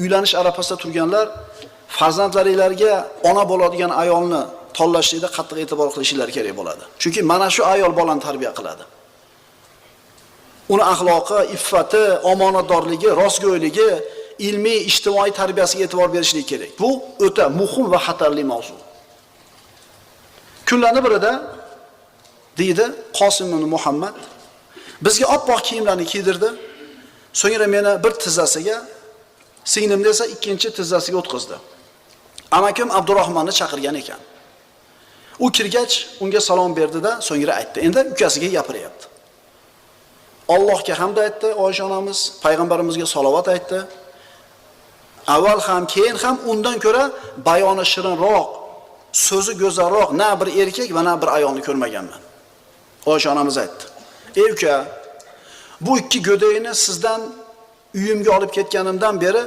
uylanish arafasida turganlar farzandlaringizga ona bo'ladigan ayolni tanlashlikda qattiq e'tibor qilishlari kerak bo'ladi. Chunki mana shu ayol bolani tarbiya qiladi. Uni axloqi, iffati, omonatdorligi, rostgo'yligi, ilmiy, ijtimoiy tarbiyasiga e'tibor berishlik kerak. Bu o'ta muhim va xatarli mavzu. Kunlarning birida deydi Qosim ibn Muhammad bizga oppoq kiyimlarni kiydirdi. So'ngra meni bir tizzasiga, singlimni esa ikkinchi tizzasiga o'tkazdi. Amakim Abdurrahmonni chaqirgan ekan. U kirgach unga salom berdi-da, so'ngra aytdi. Endi ukasiga gapiryapti. Allohga hamd aytdi, Oysha onamiz, payg'ambarimizga salovat aytdi. Avval ham, keyin ham undan ko'ra bayoni shirinroq, so'zi go'zalroq na bir erkak va na bir ayolni ko'rmaganman. Oysha onamiz aytdi. Ey uka, bu ikki go'dayni sizdan uyimga olib ketganimdan beri